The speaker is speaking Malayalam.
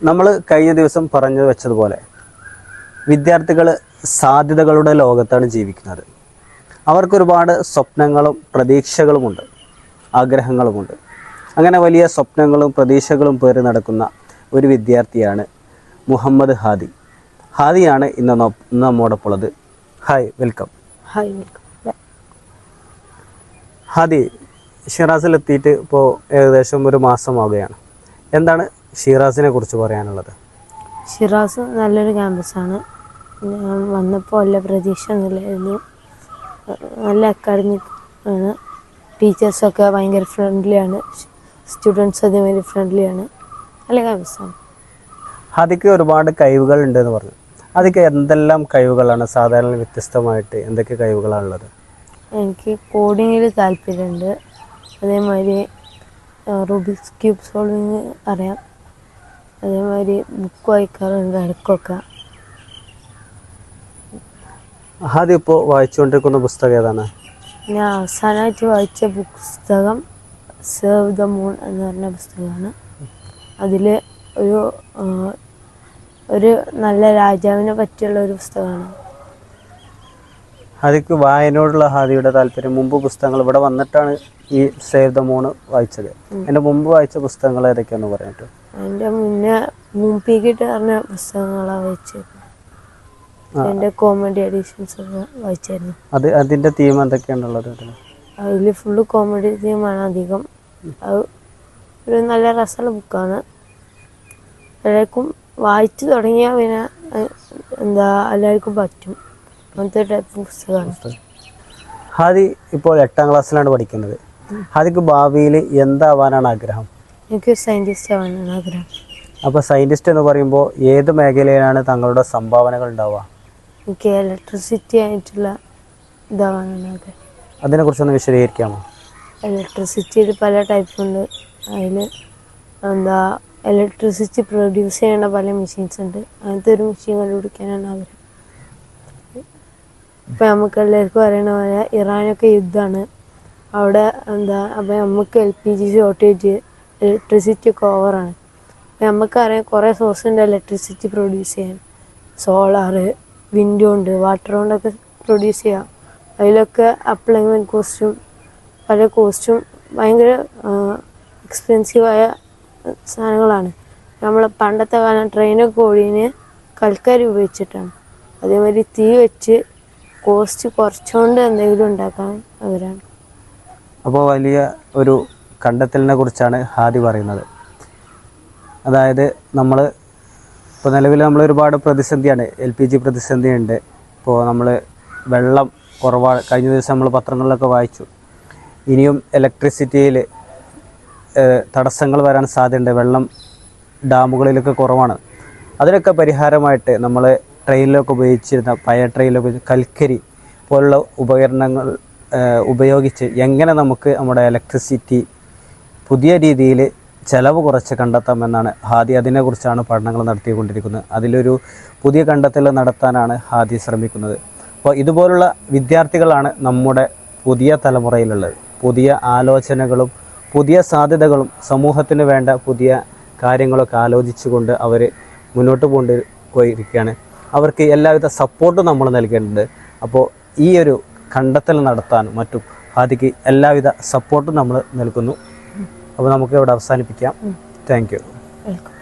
നമ്മൾ കഴിഞ്ഞ ദിവസം പറഞ്ഞു വെച്ചതുപോലെ വിദ്യാർത്ഥികൾ സാധ്യതകളുടെ ലോകത്താണ് ജീവിക്കുന്നത്. അവർക്കൊരുപാട് സ്വപ്നങ്ങളും പ്രതീക്ഷകളുമുണ്ട്, ആഗ്രഹങ്ങളുമുണ്ട്. അങ്ങനെ വലിയ സ്വപ്നങ്ങളും പ്രതീക്ഷകളും പേറി നടക്കുന്ന ഒരു വിദ്യാർത്ഥിയാണ് മുഹമ്മദ് ഹാദി. ഹാദിയാണ് ഇന്ന് നമ്മോടൊപ്പം ഉള്ളത്. Hi, welcome. Hi, welcome. Hadi, ഷിറാസിലെത്തിയിട്ട് ഇപ്പോൾ ഏകദേശം ഒരു മാസമാവുകയാണ്. എന്താണ് ഷിറാസിനെ കുറിച്ച് പറയാനുള്ളത്? ഷിറാസ് നല്ലൊരു ക്യാമ്പസാണ്. ഞാൻ വന്നപ്പോൾ നല്ല പ്രതീക്ഷ ഒന്നുമില്ലായിരുന്നു. നല്ല അക്കാഡമിക് ആണ്. ടീച്ചേഴ്സൊക്കെ ഭയങ്കര ഫ്രണ്ട്ലിയാണ്. സ്റ്റുഡൻസ് അതേമാതിരി ഫ്രണ്ട്ലിയാണ്. നല്ല ക്യാമ്പസാണ്. ഹാദിക്ക് ഒരുപാട് കഴിവുകൾ ഉണ്ടെന്ന് പറഞ്ഞു. അതൊക്കെ എന്തെല്ലാം കഴിവുകളാണ്? സാധാരണ വ്യത്യസ്തമായിട്ട് എന്തൊക്കെ കഴിവുകളാണുള്ളത്? എനിക്ക് കോഡിങ്ങിൽ താല്പര്യമുണ്ട്. അതേമാതിരി റൂബിക്സ് ക്യൂബ് സോൾവിങ് അറിയാം. അതേമാതിരി ബുക്ക് വായിക്കാറുണ്ട് ഇടയ്ക്കൊക്കെ. ഹാദി ഇപ്പോൾ വായിച്ചുകൊണ്ടിരിക്കുന്ന പുസ്തകം ഏതാണ്? ഞാൻ അവസാനമായിട്ട് വായിച്ച പുസ്തകം സേവ് ദ മൂൺ എന്ന് പറഞ്ഞ പുസ്തകമാണ്. അതിൽ ഒരു നല്ല രാജാവിനെ പറ്റിയുള്ള ഒരു പുസ്തകമാണ്. ഹാദിക്ക് വായനയോടുള്ള ഹാദിയുടെ താല്പര്യം മുമ്പ് പുസ്തകങ്ങൾ ഇവിടെ വന്നിട്ടാണ് ഈ സേവ് ദ മൂൺ വായിച്ചത്. എൻ്റെ മുമ്പ് വായിച്ച പുസ്തകങ്ങൾ ഏതൊക്കെയാണെന്ന് പറഞ്ഞിട്ട്? അതിൻ്റെ മുന്നേ മൂപ്പിക്കിട്ട് പറഞ്ഞ പുസ്തകങ്ങളാണ് വായിച്ചത്. എൻ്റെ കോമഡി എഡിഷൻസ് ഒക്കെ വായിച്ചായിരുന്നു. അതിൻ്റെ തീം എന്തൊക്കെയാണുള്ളത്? അതിൽ ഫുള്ള് കോമഡി തീമാണ് അധികം. അത് ഒരു നല്ല രസമുള്ള ബുക്കാണ്. എല്ലാവർക്കും വായിച്ചു തുടങ്ങിയാൽ പിന്നെ എല്ലാവർക്കും പറ്റും. അങ്ങനത്തെ ടൈപ്പ് പുസ്തകമാണ്. ഹാദി ഇപ്പോൾ 8ാം ക്ലാസ്സിലാണ് പഠിക്കുന്നത്. ഹാദിക്ക് ഭാവിയിൽ എന്താവാനാണ് ആഗ്രഹം? എനിക്ക് സയൻറ്റിസ്റ്റ് ആവാനാണ് ആഗ്രഹം. അപ്പോൾ സയൻറ്റിസ്റ്റ് എന്ന് പറയുമ്പോൾ ഏത് മേഖലയിലാണ് തങ്ങളുടെ സംഭാവനകൾ ഉണ്ടാവുക? എനിക്ക് ഇലക്ട്രിസിറ്റി ആയിട്ടുള്ള ഇതാവാനാണ് ആഗ്രഹം. അതിനെക്കുറിച്ചൊന്ന് വിശദീകരിക്കാമോ? ഇലക്ട്രിസിറ്റിയിൽ പല ടൈപ്പുണ്ട്. അതിൽ ഇലക്ട്രിസിറ്റി പ്രൊഡ്യൂസ് ചെയ്യേണ്ട പല മെഷീൻസ് ഉണ്ട്. അങ്ങനത്തെ ഒരു മെഷീൻ കണ്ടുപിടിക്കാനാണ് ആഗ്രഹം. ഇപ്പം നമുക്ക് എല്ലാവർക്കും അറിയണ പോലെ ഇറാനൊക്കെ യുദ്ധമാണ്. അവിടെ അപ്പം നമുക്ക് LPG ഷോർട്ടേജ്, ഇലക്ട്രിസിറ്റി ഒക്കെ ഓവറാണ്. അപ്പം നമുക്കറിയാം കുറേ സോഴ്സ് ഉണ്ട് ഇലക്ട്രിസിറ്റി പ്രൊഡ്യൂസ് ചെയ്യാൻ. സോളാറ്, വിൻഡ് കൊണ്ട്, വാട്ടർ കൊണ്ടൊക്കെ പ്രൊഡ്യൂസ് ചെയ്യാം. അതിലൊക്കെ അപ്ലൈമെൻറ്റ് കോസ്റ്റും പല കോസ്റ്റും ഭയങ്കര എക്സ്പെൻസീവായ സാധനങ്ങളാണ്. നമ്മൾ പണ്ടത്തെ കാലം ട്രെയിനൊക്കെ ഓടിയതിന് കൽക്കരി ഉപയോഗിച്ചിട്ടാണ്. അതേമാതിരി തീ വെച്ച് കോസ്റ്റ് കുറച്ചുകൊണ്ട് എന്തെങ്കിലും ഉണ്ടാക്കാൻ അവരാണ്. അപ്പോൾ വലിയ ഒരു കണ്ടെത്തലിനെ കുറിച്ചാണ് ഹാദി പറയുന്നത്. അതായത് ഇപ്പോൾ നിലവിൽ ഒരുപാട് പ്രതിസന്ധിയാണ്. LPG പ്രതിസന്ധിയുണ്ട്. ഇപ്പോൾ വെള്ളം കുറവാണ്. കഴിഞ്ഞ ദിവസം നമ്മൾ പത്രങ്ങളിലൊക്കെ വായിച്ചു. ഇനിയും ഇലക്ട്രിസിറ്റിയിൽ തടസ്സങ്ങൾ വരാൻ സാധ്യതയുണ്ട്. വെള്ളം ഡാമുകളിലൊക്കെ കുറവാണ്. അതിനൊക്കെ പരിഹാരമായിട്ട് നമ്മൾ ട്രെയിനിലൊക്കെ ഉപയോഗിച്ചിരുന്ന പഴയ ട്രെയിനിലൊക്കെ കൽക്കരി പോലുള്ള ഉപകരണങ്ങൾ ഉപയോഗിച്ച് എങ്ങനെ നമുക്ക് നമ്മുടെ ഇലക്ട്രിസിറ്റി പുതിയ രീതിയിൽ ചിലവ് കുറച്ച് കണ്ടെത്താമെന്നാണ് ഹാദി. അതിനെക്കുറിച്ചാണ് പഠനങ്ങൾ നടത്തിക്കൊണ്ടിരിക്കുന്നത്. അതിലൊരു പുതിയ കണ്ടെത്തൽ നടത്താനാണ് ഹാദി ശ്രമിക്കുന്നത്. അപ്പോൾ ഇതുപോലുള്ള വിദ്യാർത്ഥികളാണ് നമ്മുടെ പുതിയ തലമുറയിലുള്ളത്. പുതിയ ആലോചനകളും പുതിയ സാധ്യതകളും സമൂഹത്തിന് വേണ്ട പുതിയ കാര്യങ്ങളൊക്കെ ആലോചിച്ചുകൊണ്ട് അവർ മുന്നോട്ട് പോയിരിക്കുകയാണ്. അവർക്ക് എല്ലാവിധ സപ്പോർട്ടും നമ്മൾ നൽകേണ്ടത്. അപ്പോൾ ഈ ഒരു കണ്ടെത്തൽ നടത്താനും മറ്റും ഹാദിക്ക് എല്ലാവിധ സപ്പോർട്ടും നമ്മൾ നൽകുന്നു. അപ്പോൾ നമുക്ക് ഇവിടെ അവസാനിപ്പിക്കാം. Thank you. വെൽക്കം.